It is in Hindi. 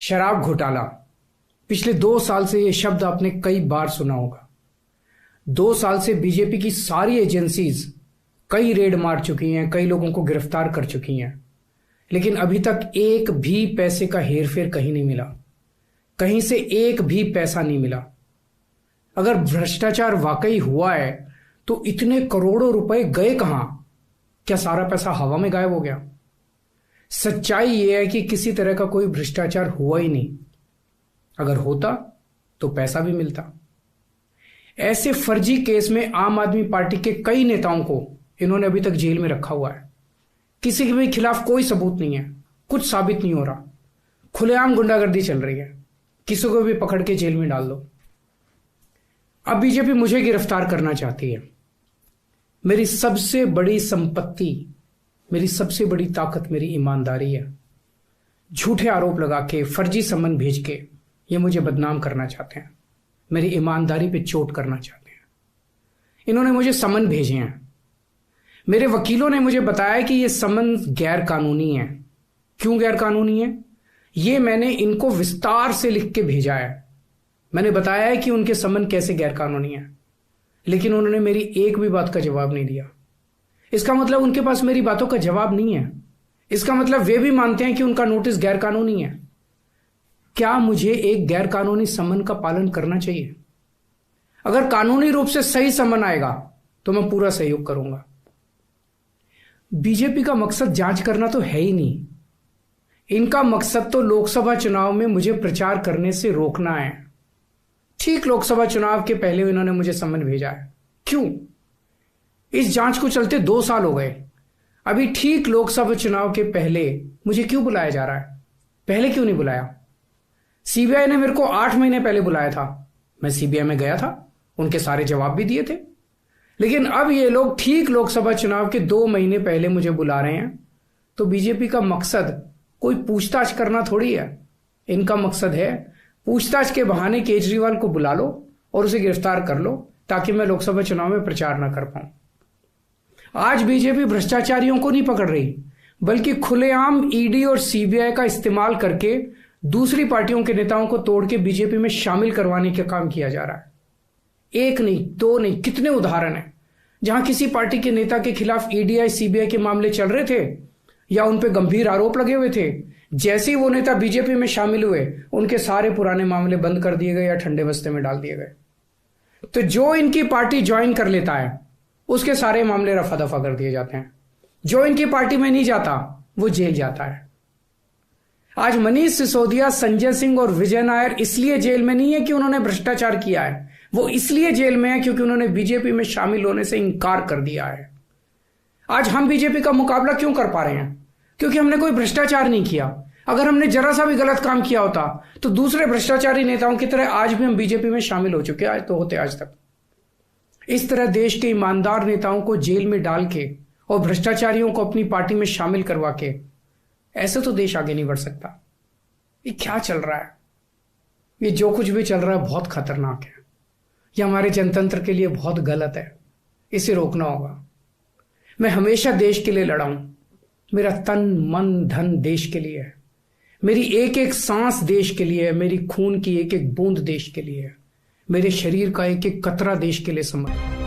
शराब घोटाला। पिछले 2 साल से यह शब्द आपने कई बार सुना होगा। 2 साल से बीजेपी की सारी एजेंसीज कई रेड मार चुकी हैं, कई लोगों को गिरफ्तार कर चुकी हैं, लेकिन अभी तक एक भी पैसे का हेरफेर कहीं नहीं मिला। कहीं से एक भी पैसा नहीं मिला। अगर भ्रष्टाचार वाकई हुआ है तो इतने करोड़ों रुपए गए कहां? क्या सारा पैसा हवा में गायब हो गया? सच्चाई यह है कि किसी तरह का कोई भ्रष्टाचार हुआ ही नहीं। अगर होता तो पैसा भी मिलता। ऐसे फर्जी केस में आम आदमी पार्टी के कई नेताओं को इन्होंने अभी तक जेल में रखा हुआ है। किसी के भी खिलाफ कोई सबूत नहीं है, कुछ साबित नहीं हो रहा, खुलेआम गुंडागर्दी चल रही है, किसी को भी पकड़ के जेल में डाल दो। अब बीजेपी मुझे गिरफ्तार करना चाहती है। मेरी सबसे बड़ी संपत्ति, मेरी सबसे बड़ी ताकत मेरी ईमानदारी है। झूठे आरोप लगा के, फर्जी सम्मन भेज के ये मुझे बदनाम करना चाहते हैं, मेरी ईमानदारी पे चोट करना चाहते हैं। इन्होंने मुझे सम्मन भेजे हैं। मेरे वकीलों ने मुझे बताया कि ये सम्मन गैर कानूनी है। क्यों गैर कानूनी है? ये मैंने इनको विस्तार से लिख के भेजा है। मैंने बताया है कि उनके सम्मन कैसे गैर कानूनी है, लेकिन उन्होंने मेरी एक भी बात का जवाब नहीं दिया। इसका मतलब उनके पास मेरी बातों का जवाब नहीं है। इसका मतलब वे भी मानते हैं कि उनका नोटिस गैर कानूनी है। क्या मुझे एक गैर कानूनी सम्मन का पालन करना चाहिए? अगर कानूनी रूप से सही सम्मन आएगा तो मैं पूरा सहयोग करूंगा। बीजेपी का मकसद जांच करना तो है ही नहीं। इनका मकसद तो लोकसभा चुनाव में मुझे प्रचार करने से रोकना है। ठीक लोकसभा चुनाव के पहले इन्होंने मुझे सम्मन भेजा है। क्यों? इस जांच को चलते 2 साल हो गए। अभी ठीक लोकसभा चुनाव के पहले मुझे क्यों बुलाया जा रहा है? पहले क्यों नहीं बुलाया? सीबीआई ने मेरे को 8 महीने पहले बुलाया था। मैं सीबीआई में गया था, उनके सारे जवाब भी दिए थे। लेकिन अब ये लोग ठीक लोकसभा चुनाव के 2 महीने पहले मुझे बुला रहे हैं। तो बीजेपी का मकसद कोई पूछताछ करना थोड़ी है। इनका मकसद है पूछताछ के बहाने केजरीवाल को बुला लो और उसे गिरफ्तार कर लो, ताकि मैं लोकसभा चुनाव में प्रचार ना कर पाऊं। आज बीजेपी भ्रष्टाचारियों को नहीं पकड़ रही, बल्कि खुलेआम ईडी और सीबीआई का इस्तेमाल करके दूसरी पार्टियों के नेताओं को तोड़ के बीजेपी में शामिल करवाने का काम किया जा रहा है। एक नहीं, 2 नहीं, कितने उदाहरण हैं जहां किसी पार्टी के नेता के खिलाफ ईडी सीबीआई के मामले चल रहे थे या उन पर गंभीर आरोप लगे हुए थे। जैसे ही वो नेता बीजेपी में शामिल हुए, उनके सारे पुराने मामले बंद कर दिए गए या ठंडे बस्ते में डाल दिए गए। तो जो इनकी पार्टी ज्वाइन कर लेता है उसके सारे मामले रफा दफा कर दिए जाते हैं। जो इनकी पार्टी में नहीं जाता वो जेल जाता है। आज मनीष सिसोदिया, संजय सिंह और विजय नायर इसलिए जेल में नहीं है कि उन्होंने भ्रष्टाचार किया है, वो इसलिए जेल में है क्योंकि उन्होंने बीजेपी में शामिल होने से इंकार कर दिया है। आज हम बीजेपी का मुकाबला क्यों कर पा रहे हैं? क्योंकि हमने कोई भ्रष्टाचार नहीं किया। अगर हमने जरा सा भी गलत काम किया होता तो दूसरे भ्रष्टाचारी नेताओं की तरह आज भी हम बीजेपी में शामिल हो चुके आज तो होते आज तक। इस तरह देश के ईमानदार नेताओं को जेल में डाल के और भ्रष्टाचारियों को अपनी पार्टी में शामिल करवा के ऐसे तो देश आगे नहीं बढ़ सकता। ये क्या चल रहा है? ये जो कुछ भी चल रहा है बहुत खतरनाक है। ये हमारे जनतंत्र के लिए बहुत गलत है। इसे रोकना होगा। मैं हमेशा देश के लिए लड़ा हूं। मेरा तन मन धन देश के लिए है। मेरी एक एक सांस देश के लिए है। मेरी खून की एक एक बूंद देश के लिए है। मेरे शरीर का एक एक कतरा देश के लिए समर्पित है।